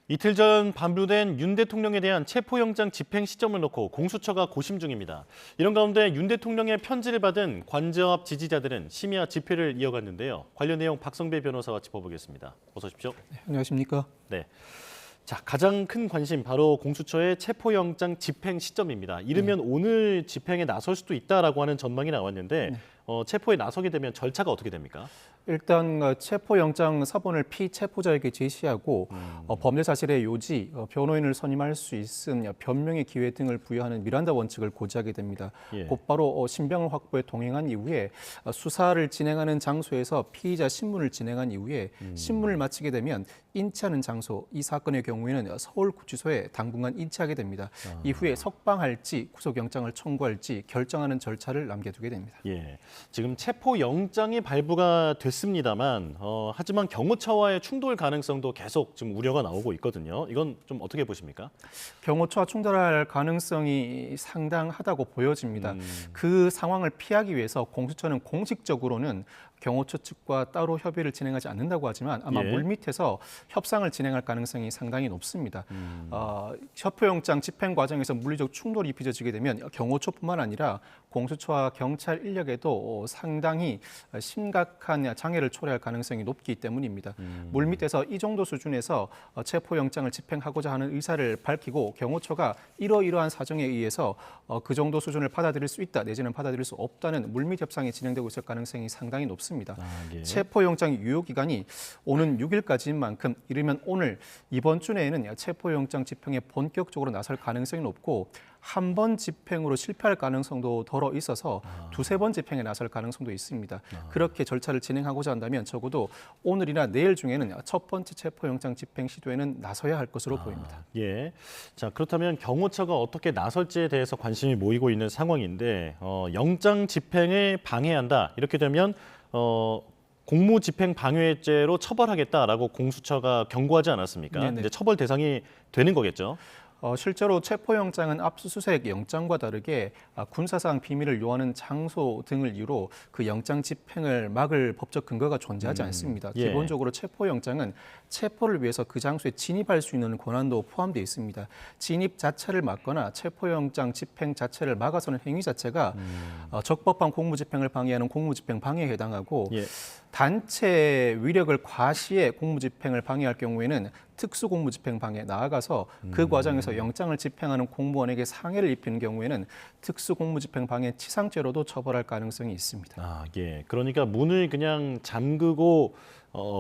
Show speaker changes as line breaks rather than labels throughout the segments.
이틀 전 발부된 윤 대통령에 대한 체포영장 집행 시점을 놓고 공수처가 고심 중입니다. 이런 가운데 윤 대통령의 편지를 받은 관저압 지지자들은 심야 집회를 이어갔는데요. 관련 내용 박성배 변호사와 짚어보겠습니다. 어서 오십시오.
네, 안녕하십니까?
네. 자, 가장 큰 관심 바로 공수처의 체포영장 집행 시점입니다. 이르면 오늘 집행에 나설 수도 있다라고 하는 전망이 나왔는데 체포에 나서게 되면 절차가 어떻게 됩니까?
일단 체포영장 사본을 피체포자에게 제시하고 범죄 사실의 요지, 변호인을 선임할 수 있은 변명의 기회 등을 부여하는 미란다 원칙을 고지하게 됩니다. 곧바로 신병을 확보해 동행한 이후에 수사를 진행하는 장소에서 피의자 신문을 진행한 이후에 신문을 마치게 되면 인치하는 장소, 이 사건의 경우에는 서울구치소에 당분간 인치하게 됩니다. 이후에 석방할지 구속영장을 청구할지 결정하는 절차를 남겨두게 됩니다.
예, 지금 체포영장이 발부가 됐습니다만 하지만 경호처와의 충돌 가능성도 계속 지금 우려가 나오고 있거든요. 이건 좀 어떻게 보십니까?
경호처와 충돌할 가능성이 상당하다고 보여집니다. 그 상황을 피하기 위해서 공수처는 공식적으로는 경호처 측과 따로 협의를 진행하지 않는다고 하지만 아마 물밑에서 협상을 진행할 가능성이 상당히 높습니다. 체포영장 집행 과정에서 물리적 충돌이 빚어지게 되면 경호처뿐만 아니라 공수처와 경찰 인력에도 상당히 심각한 장애를 초래할 가능성이 높기 때문입니다. 물밑에서 이 정도 수준에서 체포영장을 집행하고자 하는 의사를 밝히고 경호처가 이러이러한 사정에 의해서 그 정도 수준을 받아들일 수 있다 내지는 받아들일 수 없다는 물밑 협상이 진행되고 있을 가능성이 상당히 높습니다. 체포영장 유효기간이 오는 6일까지인 만큼 이르면 오늘 이번 주 내에는 체포영장 집행에 본격적으로 나설 가능성이 높고 한 번 집행으로 실패할 가능성도 덜어 있어서 두세 번 집행에 나설 가능성도 있습니다. 그렇게 절차를 진행하고자 한다면 적어도 오늘이나 내일 중에는 첫 번째 체포영장 집행 시도에는 나서야 할 것으로 보입니다.
예. 자, 그렇다면 경호처가 어떻게 나설지에 대해서 관심이 모이고 있는 상황인데 영장 집행을 방해한다. 이렇게 되면 공무집행 방해죄로 처벌하겠다라고 공수처가 경고하지 않았습니까?
네네.
이제 처벌 대상이 되는 거겠죠?
실제로 체포영장은 압수수색 영장과 다르게 군사상 비밀을 요하는 장소 등을 이유로 그 영장 집행을 막을 법적 근거가 존재하지 않습니다. 기본적으로 체포영장은 체포를 위해서 그 장소에 진입할 수 있는 권한도 포함되어 있습니다. 진입 자체를 막거나 체포영장 집행 자체를 막아서는 행위 자체가 적법한 공무집행을 방해하는 공무집행 방해에 해당하고 단체 위력을 과시해 공무집행을 방해할 경우에는 특수공무집행 방해, 나아가서 그 과정에서 영장을 집행하는 공무원에게 상해를 입히는 경우에는 특수공무집행 방해 치상죄로도 처벌할 가능성이 있습니다.
예. 그러니까 문을 그냥 잠그고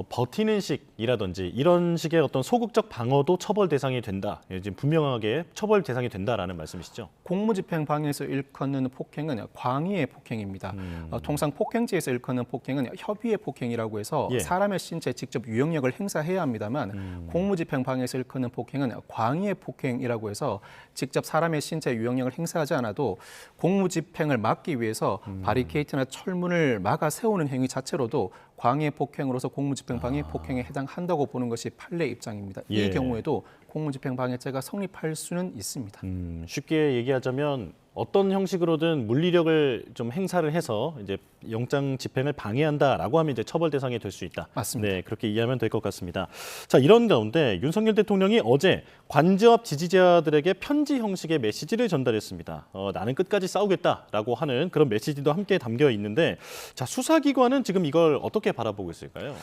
버티는 식이라든지 이런 식의 어떤 소극적 방어도 처벌 대상이 된다. 지금 분명하게 처벌 대상이 된다라는 말씀이시죠?
공무집행 방해에서 일컫는 폭행은 광의의 폭행입니다. 통상 폭행죄에서 일컫는 폭행은 협의의 폭행이라고 해서 사람의 신체에 직접 유형력을 행사해야 합니다만 공무집행 방해에서 일컫는 폭행은 광의의 폭행이라고 해서 직접 사람의 신체에 유형력을 행사하지 않아도 공무집행을 막기 위해서 바리케이트나 철문을 막아 세우는 행위 자체로도 광의 폭행으로서 공무집행 방해 폭행에 해당한다고 보는 것이 판례 입장입니다. 이 경우에도 공무집행 방해죄가 성립할 수는 있습니다.
쉽게 얘기하자면 어떤 형식으로든 물리력을 좀 행사를 해서 이제 영장 집행을 방해한다라고 하면 이제 처벌 대상이 될 수 있다.
맞습니다.
네, 그렇게 이해하면 될 것 같습니다. 자, 이런 가운데 윤석열 대통령이 어제 관저압 지지자들에게 편지 형식의 메시지를 전달했습니다. 나는 끝까지 싸우겠다라고 하는 그런 메시지도 함께 담겨 있는데, 자, 수사기관은 지금 이걸 어떻게 바라보고 있을까요?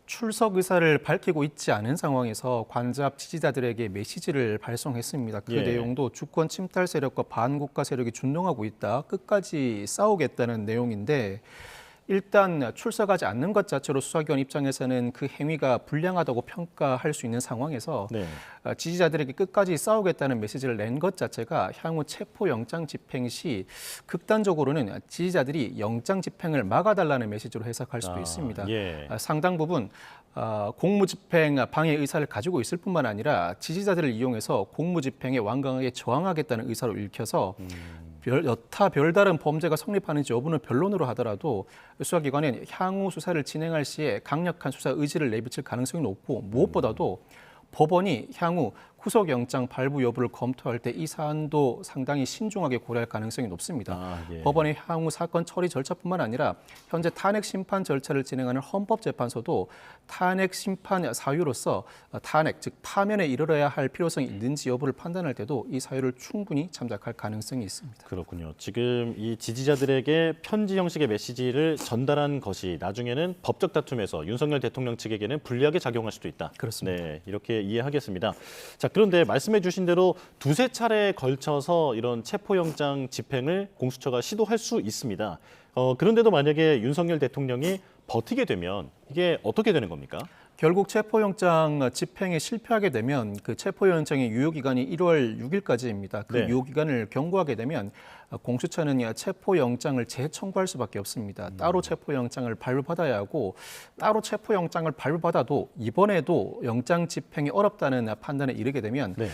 출석 의사를 밝히고 있지 않은 상황에서 관저압 지지자들에게 메시지를 발송했습니다. 그 내용도 주권 침탈 세력과 반국가 세력이 준동하고 있다. 끝까지 싸우겠다는 내용인데 일단 출석하지 않는 것 자체로 수사기관 입장에서는 그 행위가 불량하다고 평가할 수 있는 상황에서 지지자들에게 끝까지 싸우겠다는 메시지를 낸 것 자체가 향후 체포영장 집행 시 극단적으로는 지지자들이 영장 집행을 막아달라는 메시지로 해석할 수도 있습니다. 상당 부분 공무집행 방해 의사를 가지고 있을 뿐만 아니라 지지자들을 이용해서 공무집행에 완강하게 저항하겠다는 의사로 읽혀서 여타 별다른 범죄가 성립하는지 여부는 변론으로 하더라도 수사기관은 향후 수사를 진행할 시에 강력한 수사 의지를 내비칠 가능성이 높고 무엇보다도 법원이 향후 구속영장 발부 여부를 검토할 때 이 사안도 상당히 신중하게 고려할 가능성이 높습니다.
예.
법원의 향후 사건 처리 절차뿐만 아니라 현재 탄핵 심판 절차를 진행하는 헌법재판소도 탄핵 심판 사유로서 탄핵, 즉 파면에 이르러야 할 필요성이 있는지 여부를 판단할 때도 이 사유를 충분히 참작할 가능성이 있습니다.
그렇군요. 지금 이 지지자들에게 편지 형식의 메시지를 전달한 것이 나중에는 법적 다툼에서 윤석열 대통령 측에게는 불리하게 작용할 수도 있다.
그렇습니다.
네, 이렇게 이해하겠습니다. 자, 그런데 말씀해 주신 대로 두세 차례에 걸쳐서 이런 체포영장 집행을 공수처가 시도할 수 있습니다. 그런데도 만약에 윤석열 대통령이 버티게 되면 이게 어떻게 되는 겁니까?
결국 체포영장 집행에 실패하게 되면 그 체포영장의 유효기간이 1월 6일까지입니다. 그
네.
유효기간을 경고하게 되면 공수처는 체포영장을 재청구할 수밖에 없습니다. 따로 체포영장을 발부받아야 하고 따로 체포영장을 발부받아도 이번에도 영장 집행이 어렵다는 판단에 이르게 되면
네.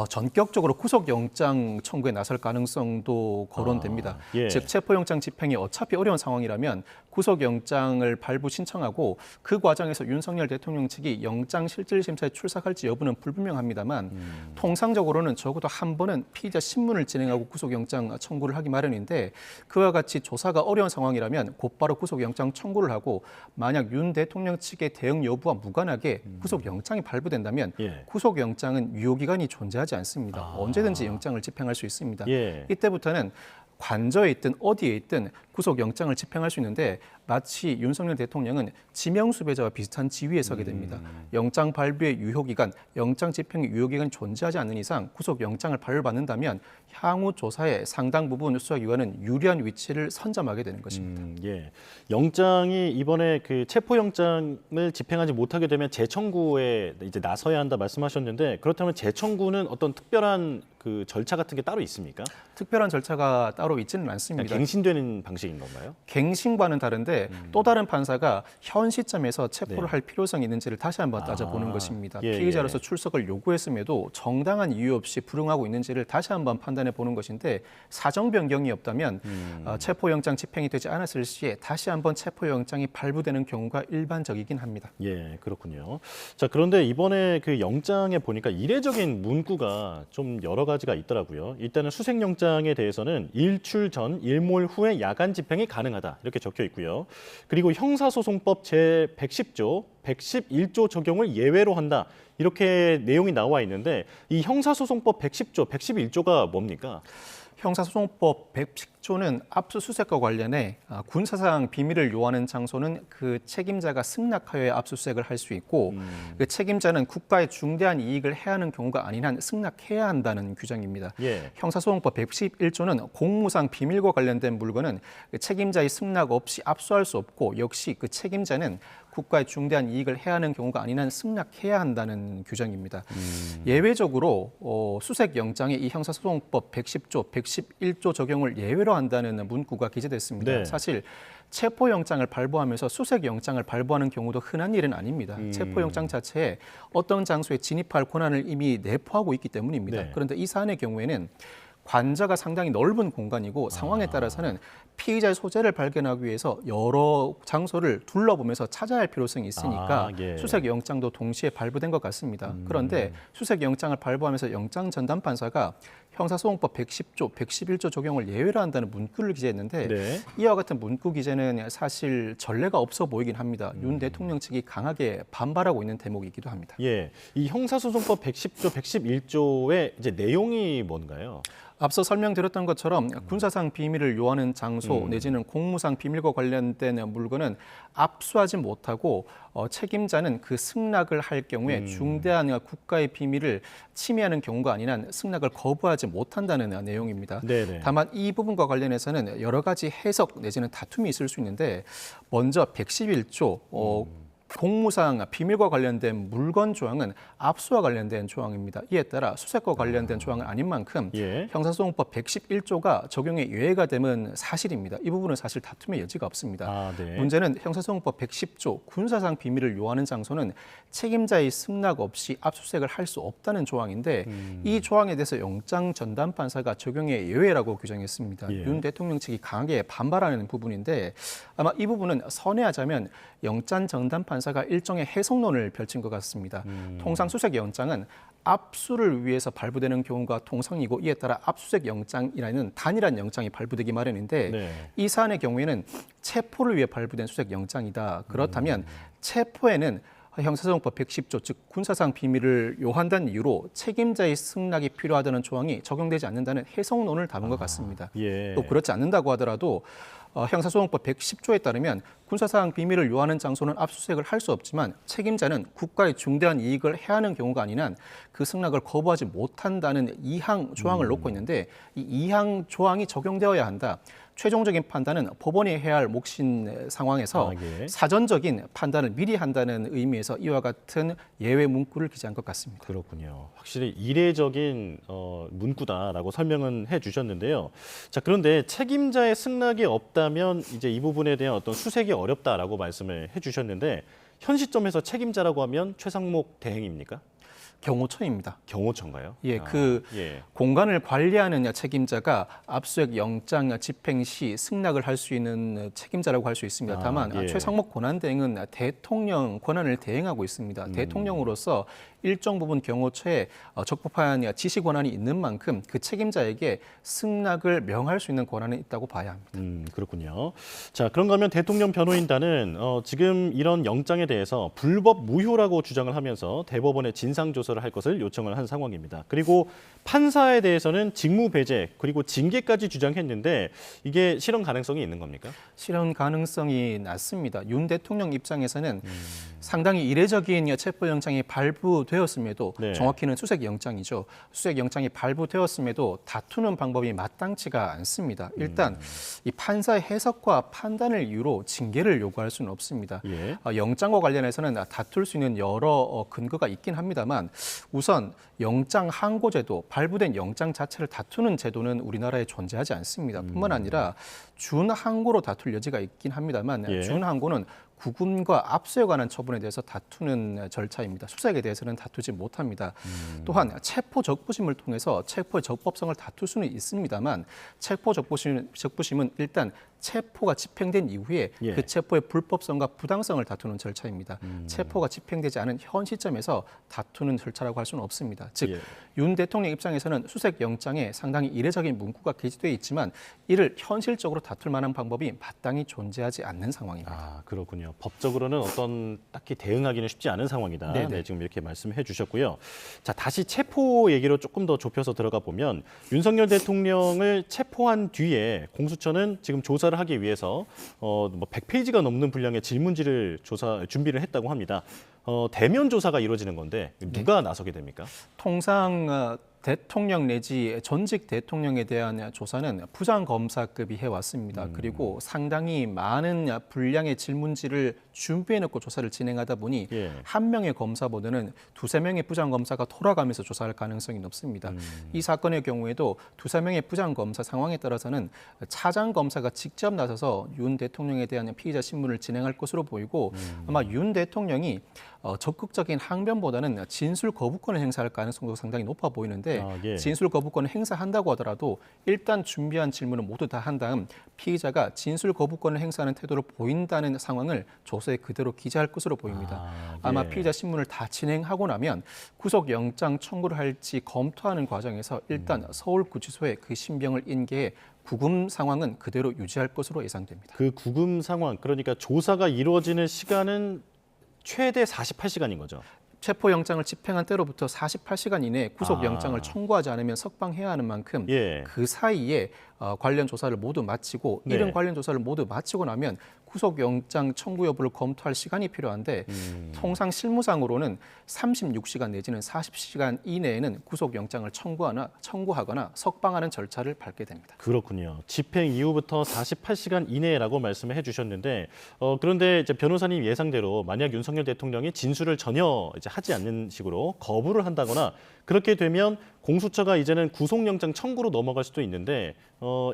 전격적으로 구속영장 청구에 나설 가능성도 거론됩니다.
예.
즉 체포영장 집행이 어차피 어려운 상황이라면 구속영장을 발부 신청하고 그 과정에서 윤석열 대통령 측이 영장실질심사에 출석할지 여부는 불분명합니다만 통상적으로는 적어도 한 번은 피의자 신문을 진행하고 구속영장 청구를 하기 마련인데 그와 같이 조사가 어려운 상황이라면 곧바로 구속영장 청구를 하고 만약 윤 대통령 측의 대응 여부와 무관하게 구속영장이 발부된다면
예.
구속영장은 유효기간이 존재하지 않습니다. 언제든지 영장을 집행할 수 있습니다.
예.
이때부터는 관저에 있든 어디에 있든 구속영장을 집행할 수 있는데 마치 윤석열 대통령은 지명수배자와 비슷한 지위에 서게 됩니다. 영장 발부의 유효기간, 영장 집행의 유효기간이 존재하지 않는 이상 구속영장을 발부받는다면 향후 조사에 상당 부분 수사기관은 유리한 위치를 선점하게 되는 것입니다.
예. 영장이 이번에 그 체포영장을 집행하지 못하게 되면 재청구에 이제 나서야 한다 말씀하셨는데 그렇다면 재청구는 어떤 특별한 그 절차 같은 게 따로 있습니까?
특별한 절차가 따로 있지는
그냥
않습니다.
갱신되는 방식인 건가요?
갱신과는 다른데 또 다른 판사가 현 시점에서 체포를
네.
할 필요성이 있는지를 다시 한번 따져보는 것입니다.
예,
피의자로서
예.
출석을 요구했음에도 정당한 이유 없이 불응하고 있는지를 다시 한번 판단해 보는 것인데 사정 변경이 없다면 체포영장 집행이 되지 않았을 시에 다시 한번 체포영장이 발부되는 경우가 일반적이긴 합니다.
예, 그렇군요. 자, 그런데 이번에 그 영장에 보니까 이례적인 문구가 좀 여러 가지가 있더라고요. 일단은 수색영장에 대해서는 일출 전, 일몰 후에 야간 집행이 가능하다. 이렇게 적혀 있고요. 그리고 형사소송법 제110조, 111조 적용을 예외로 한다. 이렇게 내용이 나와 있는데 이 형사소송법 110조, 111조가 뭡니까?
형사소송법 110조는 압수수색과 관련해 군사상 비밀을 요하는 장소는 그 책임자가 승낙하여야 압수수색을 할 수 있고 그 책임자는 국가의 중대한 이익을 해하는 경우가 아닌 한 승낙해야 한다는 규정입니다.
예.
형사소송법 111조는 공무상 비밀과 관련된 물건은 그 책임자의 승낙 없이 압수할 수 없고 역시 그 책임자는 국가의 중대한 이익을 해하는 경우가 아닌 한 승낙해야 한다는 규정입니다. 예외적으로 수색영장에 이 형사소송법 110조, 111조 적용을 예외로 한다는 문구가 기재됐습니다.
네.
사실 체포영장을 발부하면서 수색영장을 발부하는 경우도 흔한 일은 아닙니다. 체포영장 자체에 어떤 장소에 진입할 권한을 이미 내포하고 있기 때문입니다.
네.
그런데 이 사안의 경우에는 관저가 상당히 넓은 공간이고 상황에 따라서는 피의자의 소재를 발견하기 위해서 여러 장소를 둘러보면서 찾아야 할 필요성이 있으니까
예.
수색영장도 동시에 발부된 것 같습니다. 그런데 수색영장을 발부하면서 영장전담판사가 형사소송법 110조, 111조 적용을 예외로 한다는 문구를 기재했는데
네.
이와 같은 문구 기재는 사실 전례가 없어 보이긴 합니다. 윤 대통령 측이 강하게 반발하고 있는 대목이기도 합니다.
예. 이 형사소송법 110조, 111조의 이제 내용이 뭔가요?
앞서 설명드렸던 것처럼 군사상 비밀을 요하는 장소 내지는 공무상 비밀과 관련된 물건은 압수하지 못하고 책임자는 그 승낙을 할 경우에 중대한 국가의 비밀을 침해하는 경우가 아닌 한 승낙을 거부하지 못한다는 내용입니다.
네네.
다만 이 부분과 관련해서는 여러 가지 해석 내지는 다툼이 있을 수 있는데 먼저 111조 공무상 비밀과 관련된 물건 조항은 압수와 관련된 조항입니다. 이에 따라 수색과 관련된 조항은 아닌 만큼
예.
형사소송법 111조가 적용에 예외가 되면 사실입니다. 이 부분은 사실 다툼의 여지가 없습니다.
네.
문제는 형사소송법 110조 군사상 비밀을 요하는 장소는 책임자의 승낙 없이 압수수색을 할 수 없다는 조항인데 이 조항에 대해서 영장 전담 판사가 적용의 예외라고 규정했습니다.
예.
윤 대통령 측이 강하게 반발하는 부분인데 아마 이 부분은 선회하자면 영장 전담 판사가 일종의 해석론을 펼친 것 같습니다. 통상 수색 영장은 압수를 위해서 발부되는 경우가 통상이고 이에 따라 압수수색 영장이라는 단일한 영장이 발부되기 마련인데
네.
이 사안의 경우에는 체포를 위해 발부된 수색 영장이다. 그렇다면 체포에는 형사소송법 110조 즉 군사상 비밀을 요한다는 이유로 책임자의 승낙이 필요하다는 조항이 적용되지 않는다는 해석론을 담은 것 같습니다.
예.
또 그렇지 않는다고 하더라도 형사소송법 110조에 따르면 군사상 비밀을 요하는 장소는 압수수색을 할 수 없지만 책임자는 국가의 중대한 이익을 해하는 경우가 아닌 한 그 승낙을 거부하지 못한다는 이항 조항을 놓고 있는데 이 이항 조항이 적용되어야 한다. 최종적인 판단은 법원이 해야 할 몫인 상황에서
예.
사전적인 판단을 미리 한다는 의미에서 이와 같은 예외 문구를 기재한 것 같습니다.
그렇군요. 확실히 이례적인 문구다라고 설명은 해주셨는데요. 자, 그런데 책임자의 승낙이 없다면 이제 이 부분에 대한 어떤 수색이 어렵다라고 말씀을 해주셨는데 현 시점에서 책임자라고 하면 최상목 대행입니까?
경호처입니다.
경호처인가요?
예,
예.
공간을 관리하는 책임자가 압수수색 영장 집행 시 승낙을 할 수 있는 책임자라고 할 수 있습니다. 다만
예.
최상목 권한대행은 대통령 권한을 대행하고 있습니다. 대통령으로서 일정 부분 경호처에 적법한 지시 권한이 있는 만큼 그 책임자에게 승낙을 명할 수 있는 권한이 있다고 봐야 합니다.
그렇군요. 자, 그런가 하면 대통령 변호인단은 지금 이런 영장에 대해서 불법 무효라고 주장을 하면서 대법원에 진상조사를 할 것을 요청을 한 상황입니다. 그리고 판사에 대해서는 직무 배제 그리고 징계까지 주장했는데 이게 실현 가능성이 있는 겁니까?
실현 가능성이 낮습니다. 윤 대통령 입장에서는 상당히 이례적인 체포영장이 발부되었음에도
네.
정확히는 수색영장이죠. 수색영장이 발부되었음에도 다투는 방법이 마땅치가 않습니다. 일단 이 판사의 해석과 판단을 이유로 징계를 요구할 수는 없습니다.
예.
영장과 관련해서는 다툴 수 있는 여러 근거가 있긴 합니다만 우선 영장 항고제도, 발부된 영장 자체를 다투는 제도는 우리나라에 존재하지 않습니다. 뿐만 아니라 준항고로 다툴 여지가 있긴 합니다만
예.
준항고는 구금과 압수에 관한 처분에 대해서 다투는 절차입니다. 수색에 대해서는 다투지 못합니다. 또한 체포 적부심을 통해서 체포의 적법성을 다툴 수는 있습니다만 체포 적부심은 일단 체포가 집행된 이후에
예.
그 체포의 불법성과 부당성을 다투는 절차입니다. 체포가 집행되지 않은 현 시점에서 다투는 절차라고 할 수는 없습니다. 즉,
예.
윤 대통령 입장에서는 수색 영장에 상당히 이례적인 문구가 게재되어 있지만 이를 현실적으로 다툴 만한 방법이 마땅히 존재하지 않는 상황입니다.
아, 그렇군요. 법적으로는 어떤 딱히 대응하기는 쉽지 않은 상황이다.
네네.
네, 지금 이렇게 말씀해 주셨고요. 자, 다시 체포 얘기로 조금 더 좁혀서 들어가 보면 윤석열 대통령을 체포한 뒤에 공수처는 지금 조사를 하기 위해서 뭐 100페이지가 넘는 분량의 질문지를 준비를 했다고 합니다. 대면 조사가 이루어지는 건데 누가 나서게 됩니까?
통상 대통령 내지 전직 대통령에 대한 조사는 부장검사급이 해왔습니다. 그리고 상당히 많은 분량의 질문지를 준비해놓고 조사를 진행하다 보니
예.
한 명의 검사보다는 두세 명의 부장검사가 돌아가면서 조사할 가능성이 높습니다. 이 사건의 경우에도 두세 명의 부장검사 상황에 따라서는 차장검사가 직접 나서서 윤 대통령에 대한 피의자 신문을 진행할 것으로 보이고 아마 윤 대통령이 적극적인 항변보다는 진술 거부권을 행사할 가능성도 상당히 높아 보이는데
예.
진술 거부권을 행사한다고 하더라도 일단 준비한 질문을 모두 다 한 다음 피의자가 진술 거부권을 행사하는 태도를 보인다는 상황을 조서에 그대로 기재할 것으로 보입니다. 아마
예.
피의자 신문을 다 진행하고 나면 구속영장 청구를 할지 검토하는 과정에서 일단 서울구치소에 그 신병을 인계해 구금 상황은 그대로 유지할 것으로 예상됩니다.
그 구금 상황, 그러니까 조사가 이루어지는 시간은 최대 48시간인 거죠.
체포영장을 집행한 때로부터 48시간 이내에 구속영장을 청구하지 않으면 석방해야 하는 만큼
예.
그 사이에 관련 조사를 모두 마치고
네.
이런 관련 조사를 모두 마치고 나면 구속영장 청구 여부를 검토할 시간이 필요한데 통상 실무상으로는 36시간 내지는 40시간 이내에는 구속영장을 청구하거나 석방하는 절차를 밟게 됩니다.
그렇군요. 집행 이후부터 48시간 이내라고 말씀을 해주셨는데 그런데 이제 변호사님 예상대로 만약 윤석열 대통령이 진술을 전혀 이제 하지 않는 식으로 거부를 한다거나 그렇게 되면 공수처가 이제는 구속영장 청구로 넘어갈 수도 있는데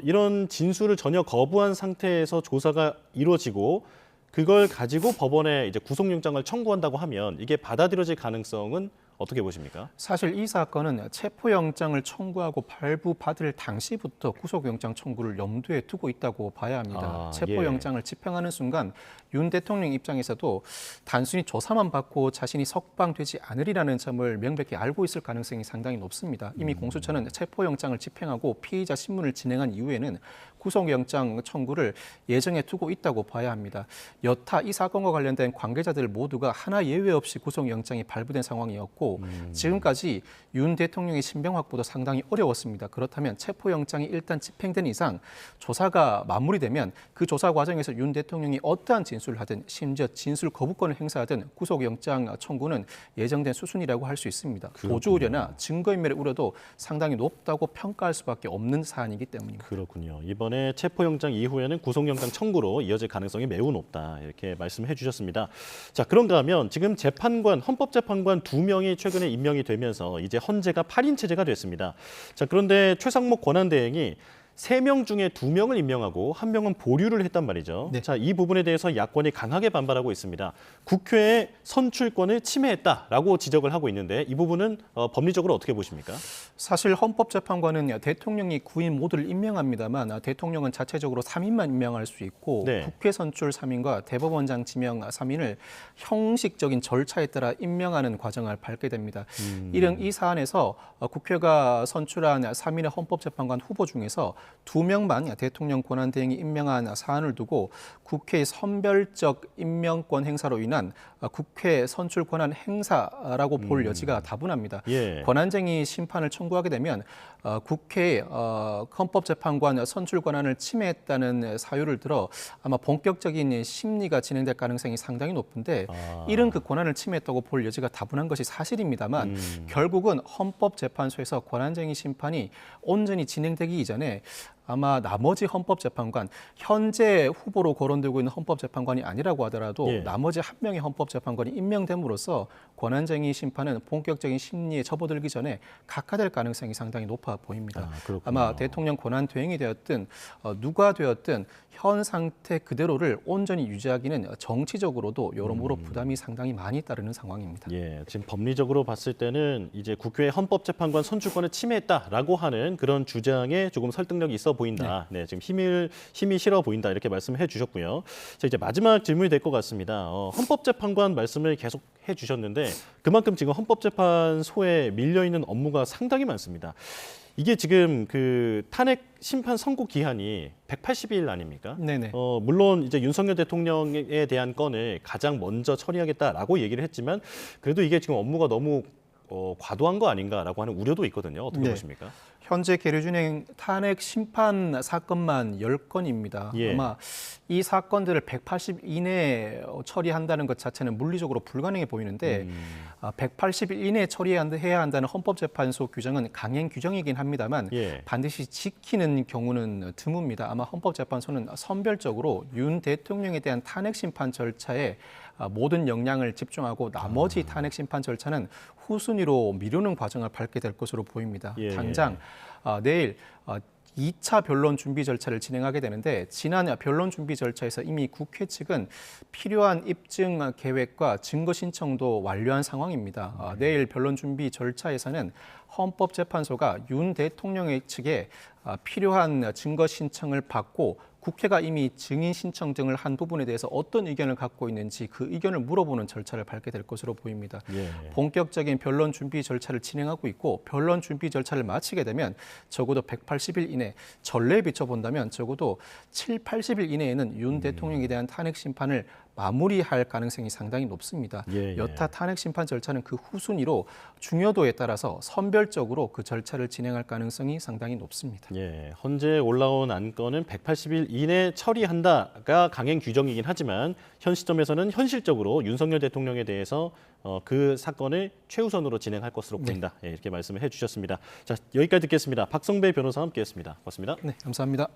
이런 진술을 전혀 거부한 상태에서 조사가 이루어지고 그걸 가지고 법원에 이제 구속영장을 청구한다고 하면 이게 받아들여질 가능성은 어떻게 보십니까?
사실 이 사건은 체포영장을 청구하고 발부받을 당시부터 구속영장 청구를 염두에 두고 있다고 봐야 합니다. 체포영장을 집행하는 순간 윤 대통령 입장에서도 단순히 조사만 받고 자신이 석방되지 않으리라는 점을 명백히 알고 있을 가능성이 상당히 높습니다. 이미 공수처는 체포영장을 집행하고 피의자 신문을 진행한 이후에는 구속영장 청구를 예정에 두고 있다고 봐야 합니다. 여타 이 사건과 관련된 관계자들 모두가 하나 예외 없이 구속영장이 발부된 상황이었고 지금까지 윤 대통령의 신병 확보도 상당히 어려웠습니다. 그렇다면 체포영장이 일단 집행된 이상 조사가 마무리되면 그 조사 과정에서 윤 대통령이 어떠한 진술을 하든 심지어 진술 거부권을 행사하든 구속영장 청구는 예정된 수순이라고 할 수 있습니다. 도주 우려나 증거인멸의 우려도 상당히 높다고 평가할 수밖에 없는 사안이기 때문입니다.
그렇군요. 이번에 체포영장 이후에는 구속영장 청구로 이어질 가능성이 매우 높다. 이렇게 말씀해 주셨습니다. 자, 그런가 하면 지금 재판관, 헌법재판관 2명이 최근에 임명이 되면서 이제 헌재가 8인 체제가 됐습니다. 자, 그런데 최상목 권한대행이 3명 중에 2명을 임명하고 1명은 보류를 했단 말이죠.
네.
자, 이 부분에 대해서 야권이 강하게 반발하고 있습니다. 국회의 선출권을 침해했다라고 지적을 하고 있는데 이 부분은 법리적으로 어떻게 보십니까?
사실 헌법재판관은 대통령이 9인 모두를 임명합니다만 대통령은 자체적으로 3인만 임명할 수 있고
네.
국회 선출 3인과 대법원장 지명 3인을 형식적인 절차에 따라 임명하는 과정을 밟게 됩니다. 이런 이 사안에서 국회가 선출한 3인의 헌법재판관 후보 중에서 2명만 대통령 권한대행이 임명한 사안을 두고 국회의 선별적 임명권 행사로 인한 국회 선출 권한 행사라고 볼 여지가 다분합니다.
예.
권한쟁의 심판을 청구하게 되면 국회의 헌법재판관 선출 권한을 침해했다는 사유를 들어 아마 본격적인 심리가 진행될 가능성이 상당히 높은데 이런 그 권한을 침해했다고 볼 여지가 다분한 것이 사실입니다만 결국은 헌법재판소에서 권한쟁의 심판이 온전히 진행되기 이전에 아마 나머지 헌법재판관, 현재 후보로 거론되고 있는 헌법재판관이 아니라고 하더라도
예.
나머지 한 명의 헌법재판관이 임명됨으로써 권한쟁의 심판은 본격적인 심리에 접어들기 전에 각하될 가능성이 상당히 높아 보입니다.
그렇군요.
아마 대통령 권한대행이 되었든 누가 되었든 현 상태 그대로를 온전히 유지하기는 정치적으로도 여러모로 부담이 상당히 많이 따르는 상황입니다.
예, 지금 법리적으로 봤을 때는 이제 국회 헌법재판관 선출권을 침해했다라고 하는 그런 주장에 조금 설득력이 있어 보인다. 네, 지금 힘이 실어 보인다 이렇게 말씀해 주셨고요. 자, 이제 마지막 질문이 될 것 같습니다. 헌법재판관 말씀을 계속 해 주셨는데 그만큼 지금 헌법재판소에 밀려 있는 업무가 상당히 많습니다. 이게 지금 그 탄핵 심판 선고 기한이 180일 아닙니까?
네네.
물론 이제 윤석열 대통령에 대한 건을 가장 먼저 처리하겠다라고 얘기를 했지만 그래도 이게 지금 업무가 너무 과도한 거 아닌가라고 하는 우려도 있거든요. 어떻게
네.
보십니까?
현재 계류 중인 탄핵 심판 사건만 10건입니다.
예.
아마 이 사건들을 180일 이내에 처리한다는 것 자체는 물리적으로 불가능해 보이는데 180일 이내에 처리해야 한다는 헌법재판소 규정은 강행 규정이긴 합니다만
예.
반드시 지키는 경우는 드뭅니다. 아마 헌법재판소는 선별적으로 윤 대통령에 대한 탄핵 심판 절차에 모든 역량을 집중하고 나머지 탄핵 심판 절차는 후순위로 미루는 과정을 밟게 될 것으로 보입니다.
예.
당장 내일 2차 변론 준비 절차를 진행하게 되는데 지난 변론 준비 절차에서 이미 국회 측은 필요한 입증 계획과 증거 신청도 완료한 상황입니다. 내일 변론 준비 절차에서는 헌법재판소가 윤 대통령의 측에 필요한 증거 신청을 받고 국회가 이미 증인 신청 등을 한 부분에 대해서 어떤 의견을 갖고 있는지 그 의견을 물어보는 절차를 밟게 될 것으로 보입니다.
예.
본격적인 변론 준비 절차를 진행하고 있고 변론 준비 절차를 마치게 되면 적어도 180일 이내 전례에 비춰본다면 적어도 7, 80일 이내에는 윤 대통령에 대한 탄핵 심판을 마무리할 가능성이 상당히 높습니다.
예.
여타 탄핵 심판 절차는 그 후순위로 중요도에 따라서 선별적으로 그 절차를 진행할 가능성이 상당히 높습니다.
예, 헌재에 올라온 안건은 180일 이내 처리한다가 강행 규정이긴 하지만 현 시점에서는 현실적으로 윤석열 대통령에 대해서 그 사건을 최우선으로 진행할 것으로 보인다. 예, 이렇게 말씀을 해주셨습니다. 자, 여기까지 듣겠습니다. 박성배 변호사와 함께했습니다. 고맙습니다.
네, 감사합니다.